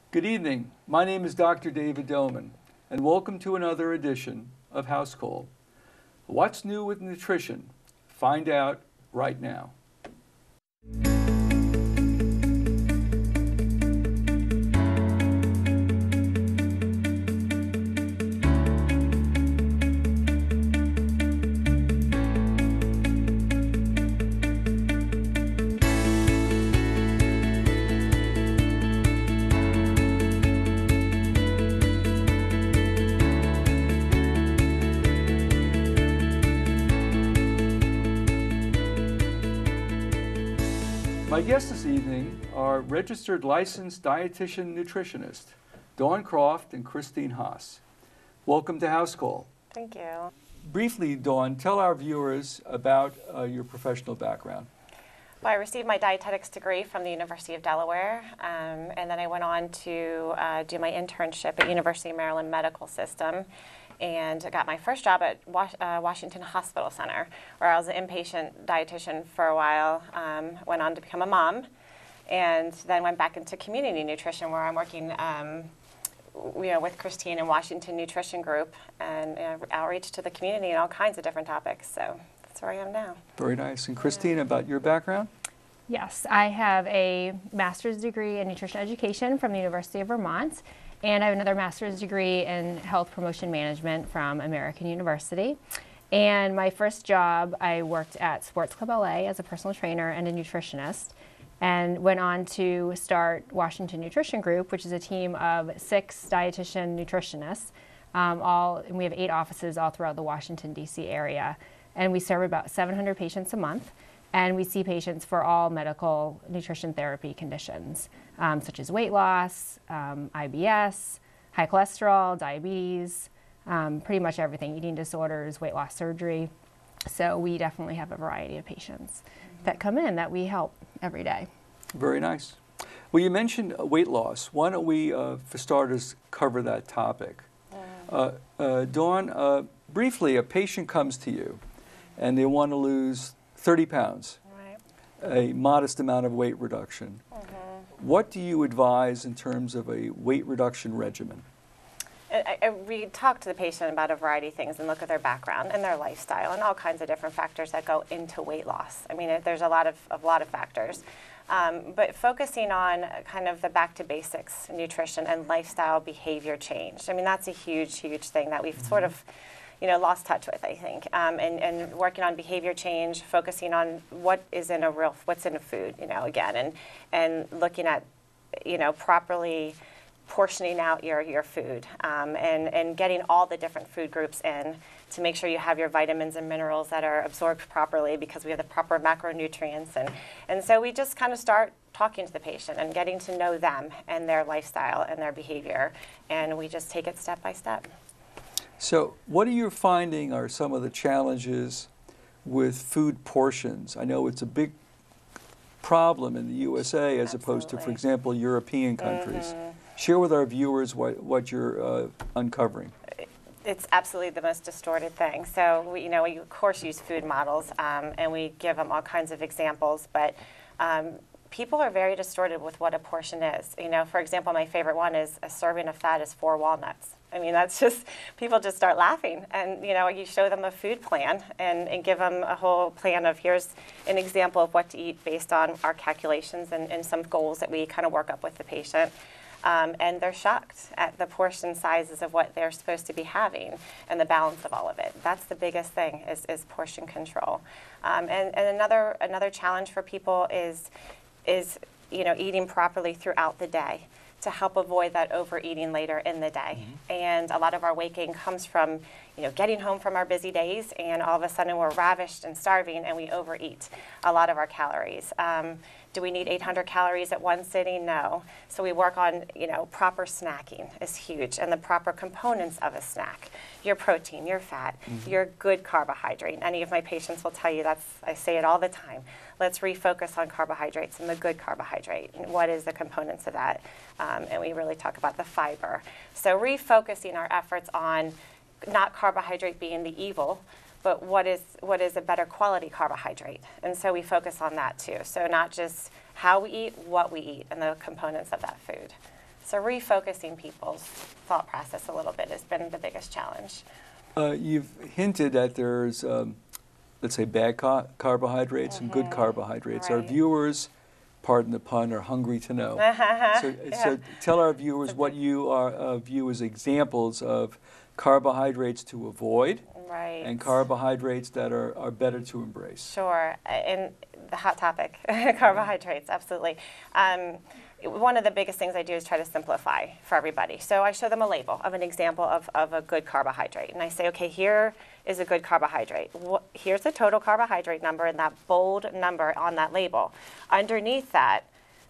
Good evening. My name is Dr. David Doman, and welcome to another edition of Housecall. What's new with nutrition? Find out right now. My guests this evening are registered licensed dietitian nutritionist, Dawn Croft and Christine Haas. Welcome to Housecall. Thank you. Briefly, Dawn, tell our viewers about your professional background. Well, I received my dietetics degree from the University of Delaware, and then I went on to do my internship at University of Maryland Medical System, and I got my first job at Washington Hospital Center, where I was an inpatient dietitian for a while, went on to become a mom, and then went back into community nutrition, where I'm working with Christine in Washington Nutrition Group, and outreach to the community and all kinds of different topics. So that's where I am now. Very nice. And Christine, about your background? Yes, I have a master's degree in nutrition education from the University of Vermont, and I have another master's degree in health promotion management from American University. And my first job, I worked at Sports Club LA as a personal trainer and a nutritionist, and went on to start Washington Nutrition Group, which is a team of 6 dietitian nutritionists. And we have 8 offices all throughout the Washington, D.C. area. And we serve about 700 patients a month. And we see patients for all medical nutrition therapy conditions, such as weight loss, IBS, high cholesterol, diabetes, pretty much everything, eating disorders, weight loss surgery. So we definitely have a variety of patients that come in that we help every day. Very nice. Well, you mentioned weight loss. Why don't we, for starters, cover that topic? Dawn, briefly, a patient comes to you and they want to lose 30 pounds, Right. a modest amount of weight reduction. What do you advise in terms of a weight reduction regimen? We talk to the patient about a variety of things and look at their background and their lifestyle and all kinds of different factors that go into weight loss. I mean, there's a lot of factors. But focusing on kind of the back to basics, nutrition and lifestyle behavior change. I mean, that's a huge, huge thing that we've sort of lost touch with, I think, and working on behavior change, focusing on what's in a food, again, and looking at, properly portioning out your food, and getting all the different food groups in to make sure you have your vitamins and minerals that are absorbed properly, because we have the proper macronutrients, and so we just kind of start talking to the patient and getting to know them and their lifestyle and their behavior, and we just take it step by step. So what are you finding are some of the challenges with food portions? I know it's a big problem in the USA as opposed to, for example, European countries. Share with our viewers what you're uncovering. It's absolutely the most distorted thing. So we of course use food models, and we give them all kinds of examples, but people are very distorted with what a portion is. For example, my favorite one is a serving of fat is 4 walnuts. I mean, that's just, people just start laughing. And, you show them a food plan and give them a whole plan of, here's an example of what to eat based on our calculations and some goals that we kind of work up with the patient. And they're shocked at the portion sizes of what they're supposed to be having and the balance of all of it. That's the biggest thing is portion control. And another challenge for people is eating properly throughout the day to help avoid that overeating later in the day. And a lot of our weight gain comes from, getting home from our busy days, and all of a sudden we're ravished and starving and we overeat a lot of our calories. Do we need 800 calories at one sitting? No. So we work on, proper snacking is huge, and the proper components of a snack. Your protein, your fat, your good carbohydrate. Any of my patients will tell you I say it all the time. Let's refocus on carbohydrates and the good carbohydrate. And what is the components of that? And we really talk about the fiber. So refocusing our efforts on not carbohydrate being the evil, but what is a better quality carbohydrate? And so we focus on that too. So not just how we eat, what we eat, and the components of that food. So refocusing people's thought process a little bit has been the biggest challenge. You've hinted that there's, let's say, bad carbohydrates and good carbohydrates. Our Right. viewers, pardon the pun, are hungry to know. So tell our viewers what you view as examples of carbohydrates to avoid Right. and carbohydrates that are better to embrace. Sure, and the hot topic, carbohydrates, absolutely. One of the biggest things I do is try to simplify for everybody. So I show them a label of an example of a good carbohydrate. And I say, okay, here is a good carbohydrate. Here's the total carbohydrate number and that bold number on that label. Underneath that,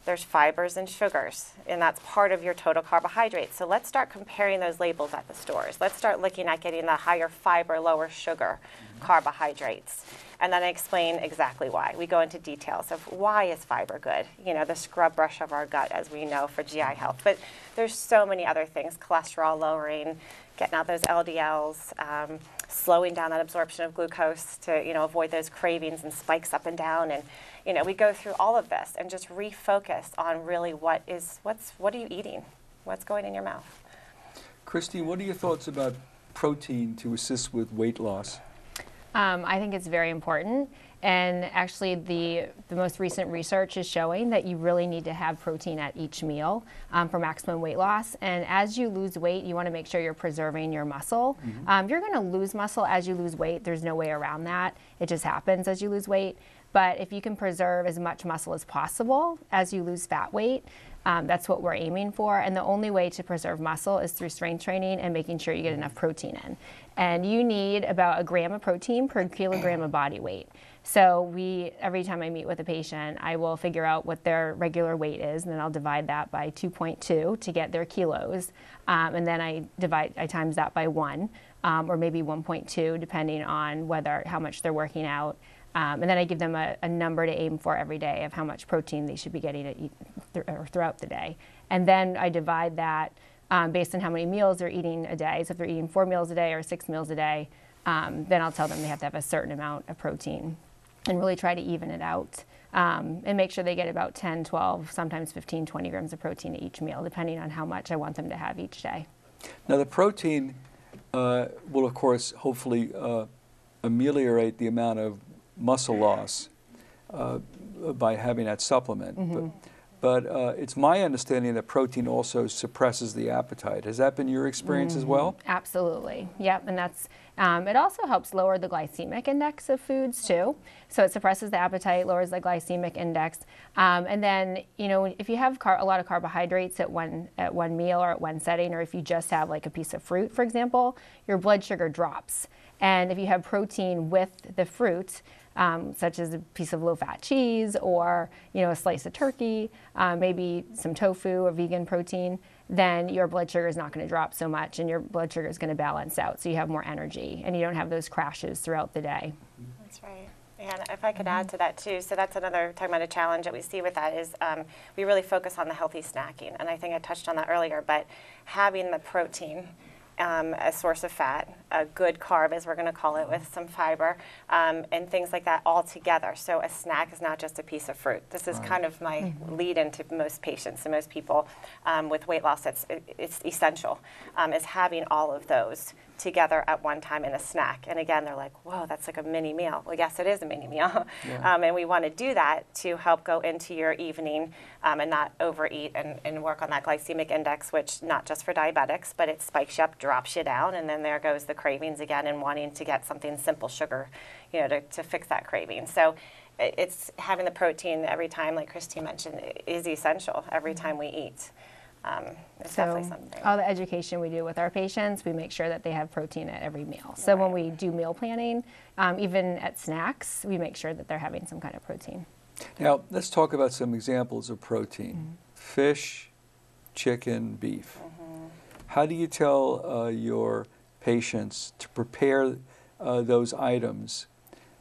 there's fibers and sugars, and that's part of your total carbohydrates. So let's start comparing those labels at the stores. Let's start looking at getting the higher fiber, lower sugar carbohydrates. And then I explain exactly why. We go into details of why is fiber good, you know, the scrub brush of our gut, as we know, for GI health. But there's so many other things, cholesterol lowering, getting out those LDLs, slowing down that absorption of glucose to, you know, avoid those cravings and spikes up and down. And, you know, we go through all of this and just refocus on really what are you eating? What's going in your mouth? Christine, what are your thoughts about protein to assist with weight loss? I think it's very important, and actually the most recent research is showing that you really need to have protein at each meal for maximum weight loss. And as you lose weight, you want to make sure you're preserving your muscle. You're going to lose muscle as you lose weight. There's no way around that. It just happens as you lose weight. But if you can preserve as much muscle as possible as you lose fat weight, that's what we're aiming for. And the only way to preserve muscle is through strength training and making sure you get enough protein in. And you need about 1 gram of protein per kilogram of body weight. So every time I meet with a patient, I will figure out what their regular weight is, and then I'll divide that by 2.2 to get their kilos. And then I times that by 1, or maybe 1.2, depending on how much they're working out. And then I give them a number to aim for every day of how much protein they should be getting throughout the day. And then I divide that based on how many meals they're eating a day. So if they're eating 4 meals a day or 6 meals a day, then I'll tell them they have to have a certain amount of protein and really try to even it out and make sure they get about 10, 12, sometimes 15, 20 grams of protein at each meal, depending on how much I want them to have each day. Now the protein will, of course, hopefully ameliorate the amount of muscle loss by having that supplement. But it's my understanding that protein also suppresses the appetite. Has that been your experience as well? Absolutely. Yep. And that's it also helps lower the glycemic index of foods too. So it suppresses the appetite, lowers the glycemic index. And then, you know, if you have a lot of carbohydrates at one meal or at one setting, or if you just have like a piece of fruit, for example, your blood sugar drops. And if you have protein with the fruit, such as a piece of low-fat cheese or, you know, a slice of turkey, maybe some tofu or vegan protein, then your blood sugar is not going to drop so much and your blood sugar is going to balance out, so you have more energy and you don't have those crashes throughout the day. That's right. And if I could add to that too, so that's another, talking about a challenge that we see with that is we really focus on the healthy snacking, and I think I touched on that earlier, but having the protein, a source of fat, a good carb, as we're going to call it, with some fiber, and things like that all together. So a snack is not just a piece of fruit. This is kind of my lead into most patients and most people with weight loss. It's essential, is having all of those together at one time in a snack. And again, they're like, whoa, that's like a mini meal. Well, yes, it is a mini meal. And we want to do that to help go into your evening and not overeat and work on that glycemic index, which not just for diabetics, but it spikes you up, drops you down, and then there goes the cravings again and wanting to get something simple, sugar, you know, to fix that craving. So it's having the protein every time, like Christine mentioned, is essential every time we eat. It's definitely something. All the education we do with our patients, we make sure that they have protein at every meal. So when we do meal planning, even at snacks, we make sure that they're having some kind of protein. Now, let's talk about some examples of protein. Fish, chicken, beef. How do you tell your patients to prepare those items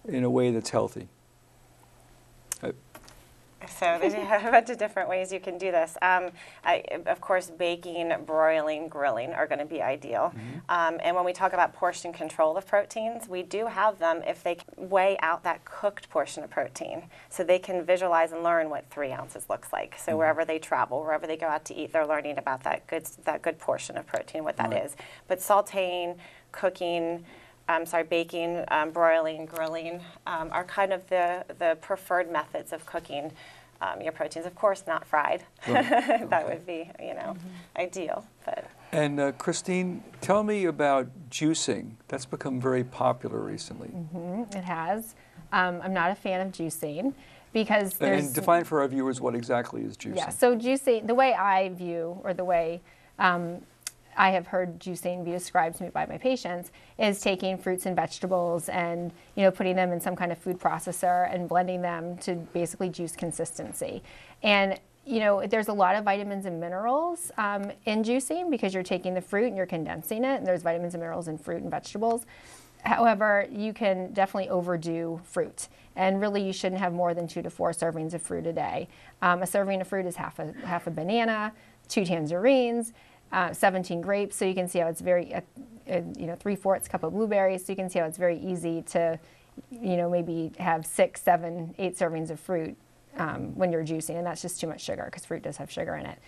in a way that's healthy? So there's a bunch of different ways you can do this. Of course, baking, broiling, grilling are going to be ideal. And when we talk about portion control of proteins, we do have them if they can weigh out that cooked portion of protein. So they can visualize and learn what 3 ounces looks like. So wherever they travel, wherever they go out to eat, they're learning about that good portion of protein, what that is. But sauteing, cooking, baking, broiling, grilling are kind of the preferred methods of cooking your proteins. Of course, not fried. Right. That would be, ideal. But. And Christine, tell me about juicing. That's become very popular recently. It has. I'm not a fan of juicing because there's... And define for our viewers what exactly is juicing. Yeah, so juicing, the way I view, or the way I have heard juicing be described to me by my patients, is taking fruits and vegetables and putting them in some kind of food processor and blending them to basically juice consistency. And there's a lot of vitamins and minerals in juicing because you're taking the fruit and you're condensing it, and there's vitamins and minerals in fruit and vegetables. However, you can definitely overdo fruit, and really you shouldn't have more than 2 to 4 servings of fruit a day. A serving of fruit is half a banana, 2 tangerines, 17 grapes, so you can see how it's very, 3/4 cup of blueberries, so you can see how it's very easy to, maybe have 6, 7, 8 servings of fruit when you're juicing, and that's just too much sugar because fruit does have sugar in it.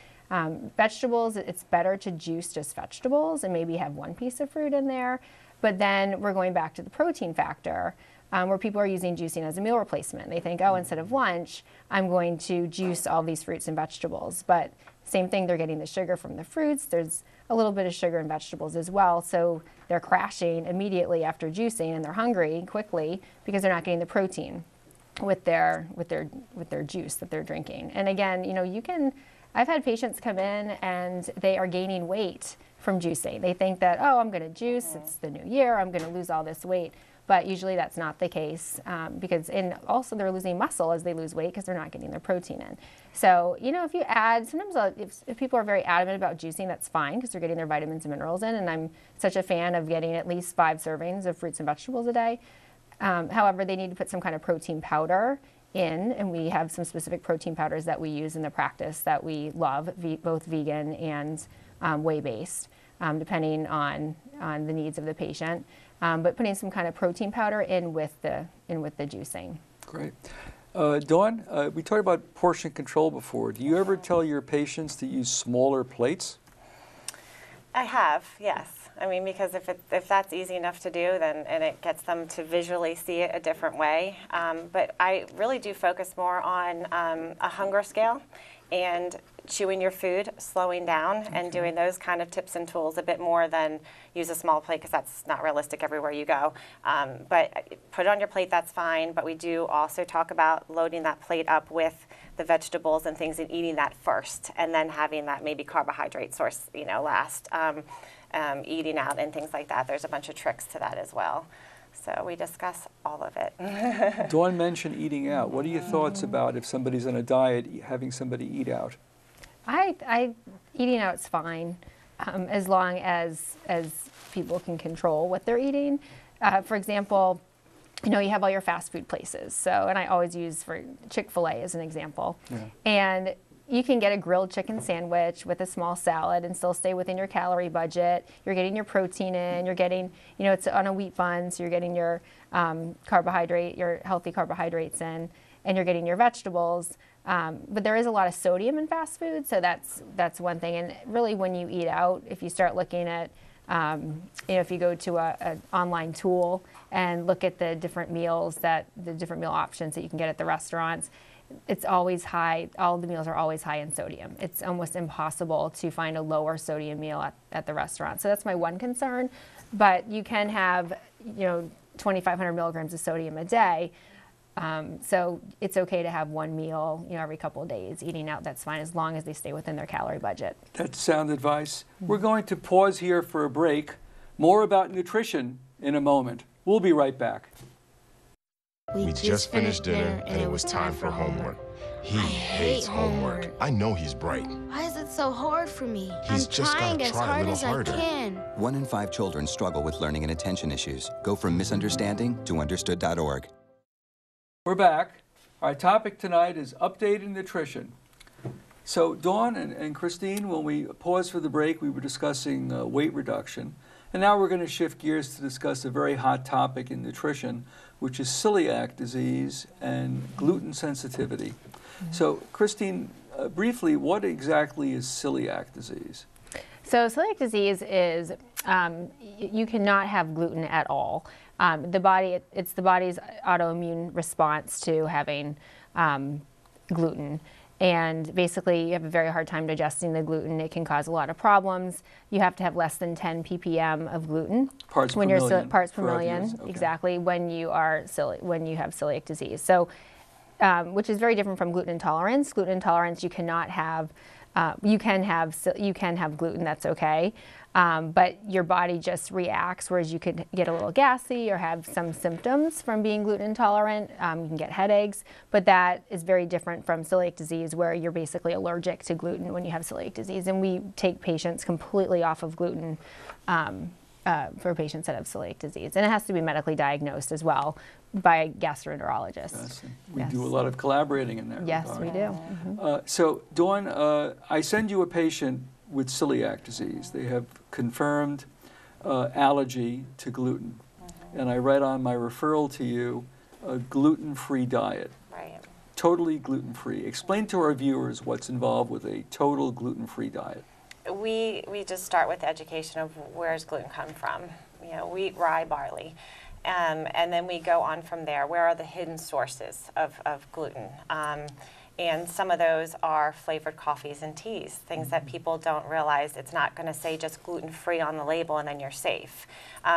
Vegetables, it's better to juice just vegetables and maybe have 1 piece of fruit in there, but then we're going back to the protein factor. Where people are using juicing as a meal replacement. They think, oh, instead of lunch, I'm going to juice all these fruits and vegetables. But same thing, they're getting the sugar from the fruits. There's a little bit of sugar in vegetables as well. So they're crashing immediately after juicing, and they're hungry quickly because they're not getting the protein with their juice that they're drinking. And again, I've had patients come in and they are gaining weight from juicing. They think that, oh, I'm going to juice. It's the new year. I'm going to lose all this weight. But usually that's not the case and also they're losing muscle as they lose weight because they're not getting their protein in. So, if you add, sometimes if people are very adamant about juicing, that's fine because they're getting their vitamins and minerals in, and I'm such a fan of getting at least 5 servings of fruits and vegetables a day. However, they need to put some kind of protein powder in, and we have some specific protein powders that we use in the practice that we love, both vegan and whey-based, depending on the needs of the patient. But putting some kind of protein powder in with the juicing. Great. Dawn, we talked about portion control before. Do you ever tell your patients to use smaller plates? I have, yes. I mean, because if that's easy enough to do, and it gets them to visually see it a different way. But I really do focus more on a hunger scale and chewing your food, slowing down, and doing those kind of tips and tools a bit more than use a small plate because that's not realistic everywhere you go. But put it on your plate, that's fine. But we do also talk about loading that plate up with the vegetables and things and eating that first, and then having that maybe carbohydrate source, last. Eating out and things like that. There's a bunch of tricks to that as well. So we discuss all of it. Dawn mentioned eating out. What are your thoughts about if somebody's on a diet, having somebody eat out? Eating out's fine, as long as people can control what they're eating. For example, you have all your fast food places. So, and I always use for Chick-fil-A as an example. Yeah. And you can get a grilled chicken sandwich with a small salad and still stay within your calorie budget. You're getting your protein in. You're getting, it's on a wheat bun, so you're getting your your healthy carbohydrates in, and you're getting your vegetables. But there is a lot of sodium in fast food, so that's one thing. And really, when you eat out, if you start looking at, if you go to an online tool and look at the different meal options that you can get at the restaurants, it's always high. All the meals are always high in sodium. It's almost impossible to find a lower sodium meal at the restaurant. So that's my one concern. But you can have, 2,500 milligrams of sodium a day. So it's okay to have one meal, every couple of days. Eating out, that's fine, as long as they stay within their calorie budget. That's sound advice. We're going to pause here for a break. More about nutrition in a moment. We'll be right back. We just finished dinner, and it was time for homework. He hates homework. I know he's bright. Why is it so hard for me? He's I'm just trying gotta as try a hard little as harder. I can. 1 in 5 children struggle with learning and attention issues. Go from misunderstanding to understood.org. We're back. Our topic tonight is updating nutrition. So Dawn and Christine, when we paused for the break, we were discussing weight reduction. And now we're going to shift gears to discuss a very hot topic in nutrition, which is celiac disease and gluten sensitivity. So Christine, briefly, what exactly is celiac disease? So celiac disease is, you cannot have gluten at all. It's the body's autoimmune response to having gluten. And basically, you have a very hard time digesting the gluten. It can cause a lot of problems. You have to have less than 10 ppm of gluten. Parts per million. Parts per million, Okay. exactly, when you have celiac disease. So, which is very different from gluten intolerance. Gluten intolerance, you cannot have. You can have gluten. That's okay. But your body just reacts, whereas you could get a little gassy or have some symptoms from being gluten intolerant. You can get headaches, but that is very different from celiac disease, where you're basically allergic to gluten when you have celiac disease. And we take patients completely off of gluten for patients that have celiac disease. And it has to be medically diagnosed as well by a gastroenterologist. Yes. We Yes. do a lot of collaborating in that Yes, regard. we do. So Dawn, I send you a patient with celiac disease. They have confirmed allergy to gluten. And I write on my referral to you a gluten-free diet. Right. Totally gluten-free. Explain to our viewers what's involved with a total gluten-free diet. We just start with education of where's gluten come from. You know, wheat, rye, barley. And then we go on from there. Where are the hidden sources of gluten? And some of those are flavored coffees and teas, things that people don't realize. It's not going to say just gluten-free on the label and then you're safe.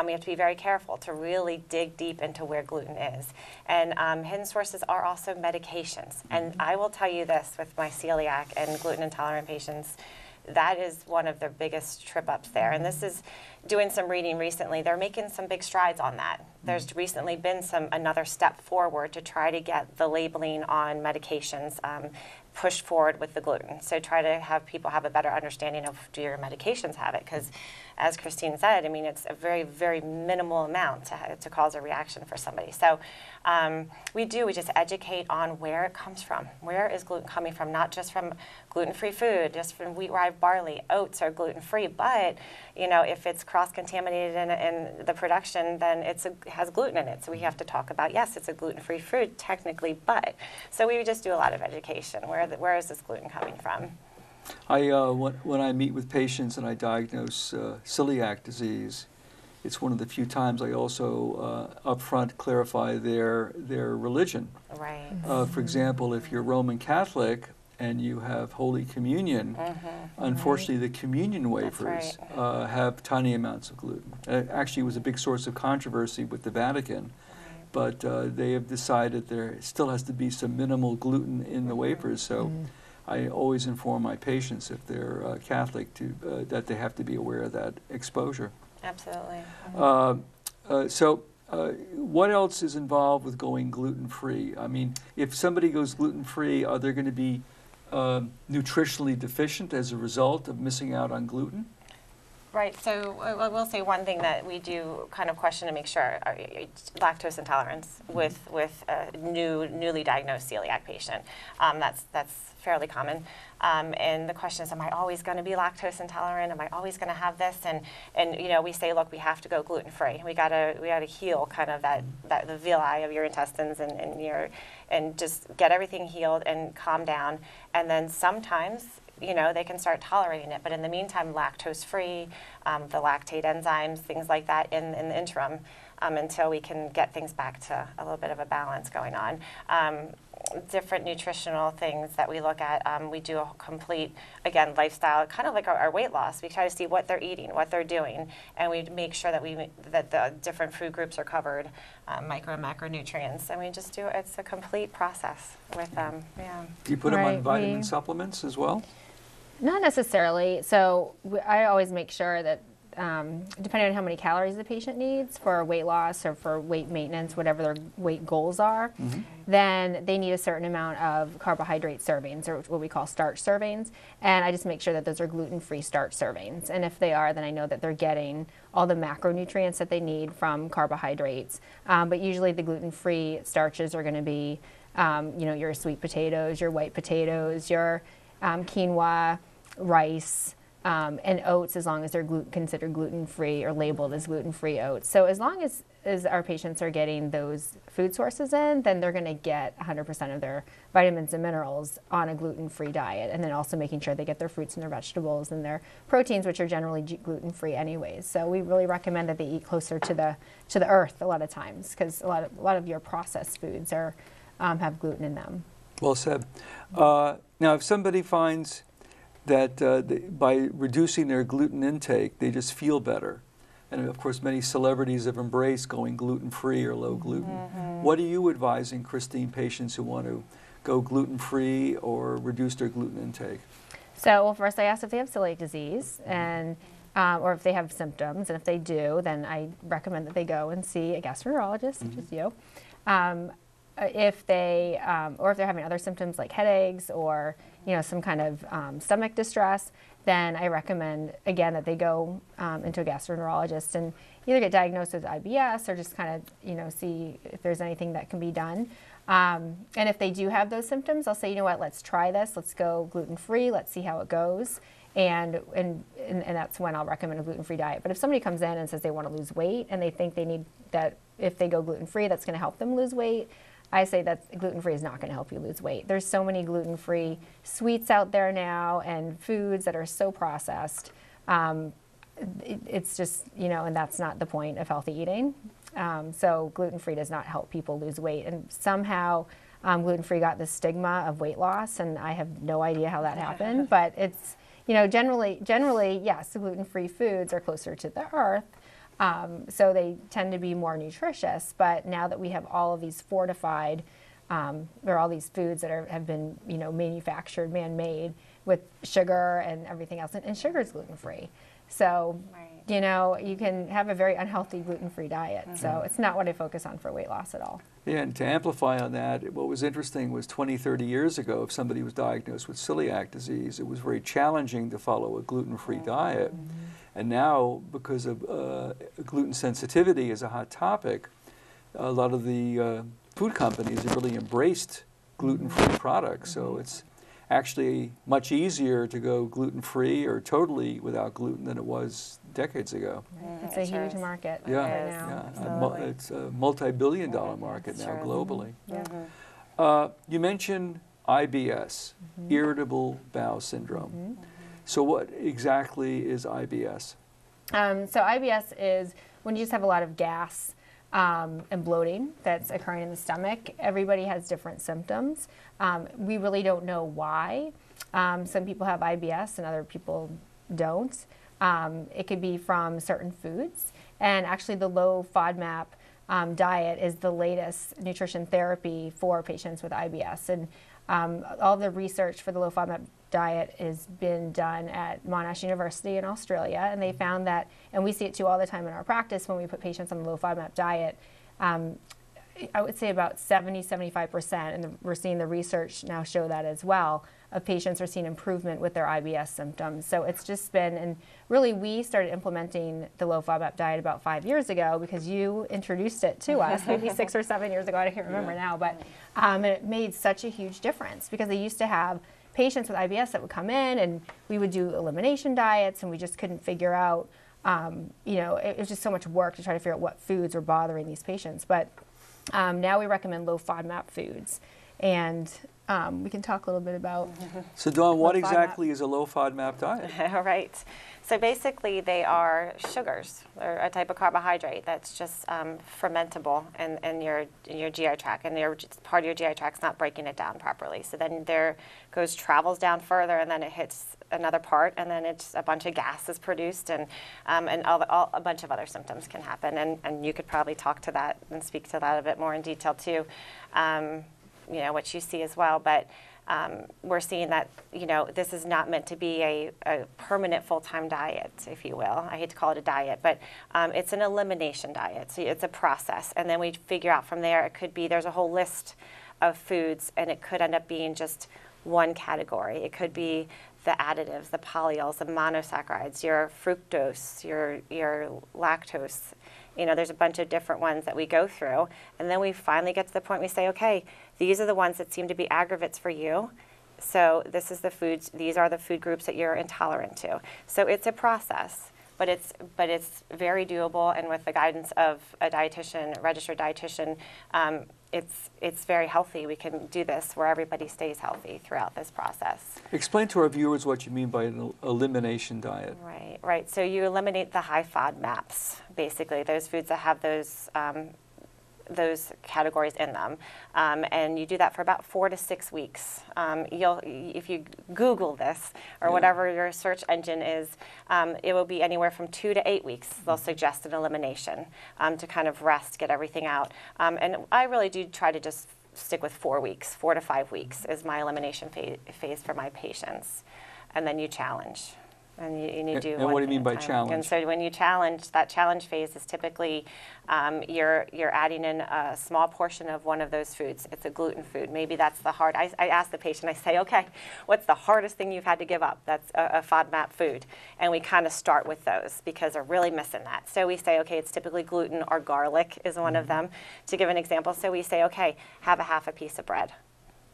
We have to be very careful to really dig deep into where gluten is. And hidden sources are also medications. And I will tell you this, with my celiac and gluten intolerant patients, that is one of their biggest trip-ups there. And this is doing some reading recently. They're making some big strides on that. There's recently been another step forward to try to get the labeling on medications pushed forward with the gluten. So try to have people have a better understanding of, do your medications have it? Because as Christine said, I mean, it's a very, very minimal amount to cause a reaction for somebody. So we just educate on where it comes from. Where is gluten coming from? Not just from gluten-free food, just from wheat, rye, barley. Oats are gluten-free, but you know, if it's cross-contaminated in the production, then it has gluten in it. So we have to talk about, yes, it's a gluten-free food technically, but. So we just do a lot of education. Where is this gluten coming from? When I meet with patients and I diagnose celiac disease, it's one of the few times I also up front clarify their religion. Right. For example, if you're Roman Catholic and you have Holy Communion, unfortunately the communion wafers have tiny amounts of gluten. Actually, it was a big source of controversy with the Vatican, but they have decided there still has to be some minimal gluten in the wafers. So I always inform my patients, if they're Catholic, that they have to be aware of that exposure. Absolutely. So what else is involved with going gluten-free? I mean, if somebody goes gluten-free, are they going to be nutritionally deficient as a result of missing out on gluten? Right, so I will say one thing that we do kind of question to make sure, lactose intolerance with a newly diagnosed celiac patient. That's fairly common. And the question is, am I always going to be lactose intolerant? Am I always going to have this? And you know, we say, look, we have to go gluten-free. We gotta heal kind of the villi of your intestines and just get everything healed and calm down. And then sometimes, you know, they can start tolerating it. But in the meantime, lactose-free, the lactate enzymes, things like that in the interim, until we can get things back to a little bit of a balance going on. Different nutritional things that we look at. We do a complete, again, lifestyle, kind of like our weight loss. We try to see what they're eating, what they're doing, and we make sure that that the different food groups are covered, micro and macronutrients, and we just do, it's a complete process with them, yeah. Do you put them on vitamin supplements as well? Not necessarily. So I always make sure that depending on how many calories the patient needs for weight loss or for weight maintenance, whatever their weight goals are, then they need a certain amount of carbohydrate servings, or what we call starch servings. And I just make sure that those are gluten-free starch servings. And if they are, then I know that they're getting all the macronutrients that they need from carbohydrates. But usually the gluten-free starches are going to be you know, your sweet potatoes, your white potatoes, your quinoa, rice, and oats, as long as they're considered gluten-free or labeled as gluten-free oats. So as long as our patients are getting those food sources in, then they're going to get 100% of their vitamins and minerals on a gluten-free diet, and then also making sure they get their fruits and their vegetables and their proteins, which are generally gluten-free anyways. So we really recommend that they eat closer to the earth a lot of times, because a lot of your processed foods are have gluten in them. Well said. Now, if somebody finds that by reducing their gluten intake, they just feel better, and of course many celebrities have embraced going gluten-free or low gluten. What are you advising, Christine, patients who want to go gluten-free or reduce their gluten intake? So, well, first I ask if they have celiac disease, and or if they have symptoms, and if they do, then I recommend that they go and see a gastroenterologist, such as you. If they, or if they're having other symptoms like headaches or, you know, some kind of stomach distress, then I recommend, again, that they go into a gastroenterologist and either get diagnosed with IBS or just kind of, you know, see if there's anything that can be done. And if they do have those symptoms, I'll say, you know what, let's try this. Let's go gluten-free. Let's see how it goes. And that's when I'll recommend a gluten-free diet. But if somebody comes in and says they want to lose weight and they think they need that, if they go gluten-free, that's going to help them lose weight, I say that gluten-free is not going to help you lose weight. There's so many gluten-free sweets out there now and foods that are so processed. It's just, you know, and that's not the point of healthy eating. So gluten-free does not help people lose weight. And somehow gluten-free got the stigma of weight loss, and I have no idea how that happened. But it's, you know, generally, yes, gluten-free foods are closer to the earth. So they tend to be more nutritious, but now that we have all of these fortified, or all these foods that have been, you know, manufactured, man-made with sugar and everything else, and sugar is gluten-free. So, you know, you can have a very unhealthy gluten-free diet. So it's not what I focus on for weight loss at all. Yeah, and to amplify on that, what was interesting was 20, 30 years ago, if somebody was diagnosed with celiac disease, it was very challenging to follow a gluten-free diet. And now, because of gluten sensitivity is a hot topic, a lot of the food companies have really embraced gluten-free products. So it's actually much easier to go gluten-free or totally without gluten than it was decades ago. It's a huge market right now. Yeah, it's a multi-billion-dollar market now globally. You mentioned IBS, irritable bowel syndrome. So what exactly is IBS? So IBS is when you just have a lot of gas and bloating that's occurring in the stomach. Everybody has different symptoms. We really don't know why. Some people have IBS and other people don't. It could be from certain foods. And actually the low FODMAP diet is the latest nutrition therapy for patients with IBS. And all the research for the low FODMAP diet has been done at Monash University in Australia, and they found that, and we see it too all the time in our practice when we put patients on the low FODMAP diet, I would say about 70–75%, and we're seeing the research now show that as well, of patients are seeing improvement with their IBS symptoms. So it's just been, and really we started implementing the low FODMAP diet about 5 years ago because you introduced it to us, maybe 6 or 7 years ago, I can't remember now, but it made such a huge difference because they used to have patients with IBS that would come in and we would do elimination diets and we just couldn't figure out, you know, it was just so much work to try to figure out what foods were bothering these patients. But now we recommend low FODMAP foods, and we can talk a little bit about. So Dawn, what exactly is a low FODMAP diet? All right. So basically they are sugars. They're a type of carbohydrate that's just fermentable in your GI tract, and part of your GI tract's not breaking it down properly. So then travels down further, and then it hits another part, and then it's a bunch of gas is produced, and a bunch of other symptoms can happen. And you could probably talk to that and speak to that a bit more in detail too, you know, what you see as well. But we're seeing that, you know, this is not meant to be a permanent full-time diet, if you will. I hate to call it a diet, but it's an elimination diet. So it's a process. And then we figure out from there, it could be, there's a whole list of foods, and it could end up being just one category. It could be the additives, the polyols, the monosaccharides, your fructose, your lactose. You know, there's a bunch of different ones that we go through, and then we finally get to the point we say, okay, these are the ones that seem to be aggravates for you. So this is the foods, these are the food groups that you're intolerant to. So it's a process, but it's very doable, and with the guidance of a dietitian, registered dietitian, it's very healthy. We can do this where everybody stays healthy throughout this process. Explain to our viewers what you mean by an elimination diet. Right. So you eliminate the high FODMAPs, basically, those foods that have those categories in them, and you do that for about 4 to 6 weeks. If you Google this or whatever your search engine is, it will be anywhere from 2 to 8 weeks. They'll suggest an elimination to kind of rest, get everything out, and I really do try to just stick with 4 weeks. 4 to 5 weeks is my elimination phase for my patients, and then you challenge. And you do. And what do you mean by challenge? And so when you challenge, that challenge phase is typically you're adding in a small portion of one of those foods. It's a gluten food. Maybe that's the hard. I ask the patient. I say, okay, what's the hardest thing you've had to give up? That's a FODMAP food, and we kind of start with those because they're really missing that. So we say, okay, it's typically gluten or garlic is one of them. To give an example, so we say, okay, have a half a piece of bread,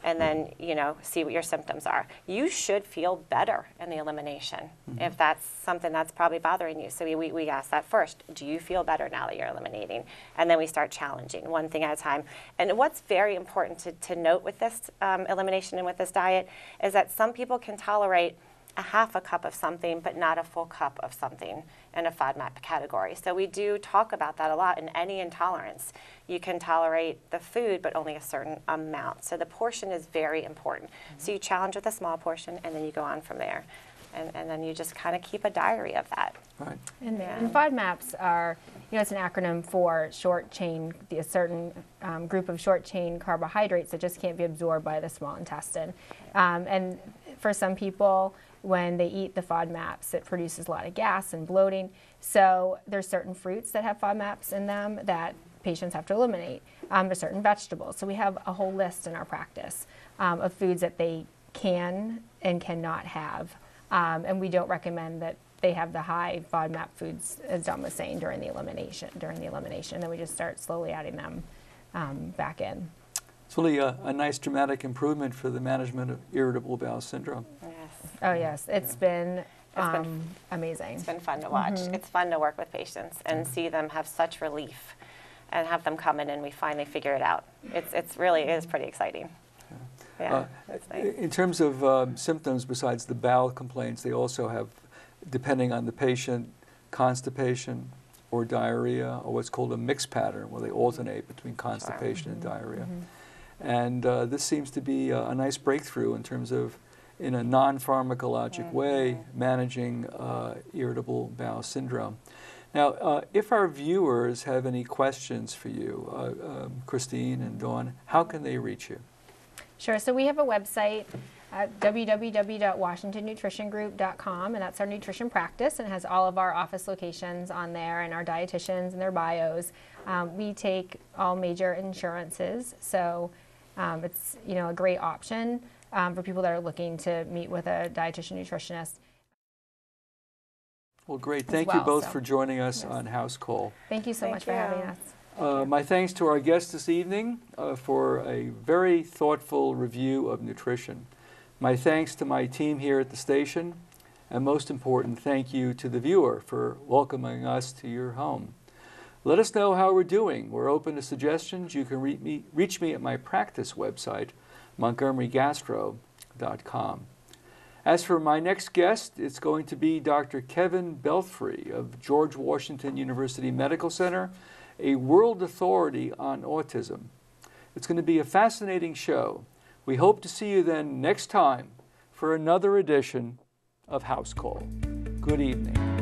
and then, you know, see what your symptoms are. You should feel better in the elimination if that's something that's probably bothering you. So we ask that first. Do you feel better now that you're eliminating? And then we start challenging one thing at a time. And what's very important to note with this elimination and with this diet is that some people can tolerate a half a cup of something, but not a full cup of something in a FODMAP category. So we do talk about that a lot in any intolerance. You can tolerate the food, but only a certain amount. So the portion is very important. So you challenge with a small portion, and then you go on from there. And then you just kind of keep a diary of that. Right. And FODMAPs are, you know, it's an acronym for short chain, a certain group of short chain carbohydrates that just can't be absorbed by the small intestine. And for some people, when they eat the FODMAPs, it produces a lot of gas and bloating. So there's certain fruits that have FODMAPs in them that patients have to eliminate. There's certain vegetables. So we have a whole list in our practice of foods that they can and cannot have. And we don't recommend that they have the high FODMAP foods, as Don was saying, during the elimination. Then we just start slowly adding them back in. It's really a nice dramatic improvement for the management of irritable bowel syndrome. Yes. Oh yes, it's been amazing. It's been fun to watch. It's fun to work with patients and see them have such relief and have them come in and we finally figure it out. It's really is pretty exciting. Yeah, that's nice. In terms of symptoms besides the bowel complaints, they also have, depending on the patient, constipation or diarrhea, or what's called a mixed pattern, where they alternate between constipation and diarrhea. And this seems to be a nice breakthrough in terms of, in a non-pharmacologic way, managing irritable bowel syndrome. Now, if our viewers have any questions for you, Christine and Dawn, how can they reach you? Sure. So we have a website at www.washingtonnutritiongroup.com, and that's our nutrition practice, and it has all of our office locations on there and our dietitians and their bios. We take all major insurances, so it's, you know, a great option for people that are looking to meet with a dietitian nutritionist. Well, great. Thank you both for joining us on Housecall. Thank you so much for having us. My thanks to our guest this evening for a very thoughtful review of nutrition. My thanks to my team here at the station, and most important, thank you to the viewer for welcoming us to your home. Let us know how we're doing. We're open to suggestions. You can reach me at my practice website, montgomerygastro.com. As for my next guest, it's going to be Dr. Kevin Belfry of George Washington University Medical Center, a world authority on autism. It's going to be a fascinating show. We hope to see you then next time for another edition of Housecall. Good evening.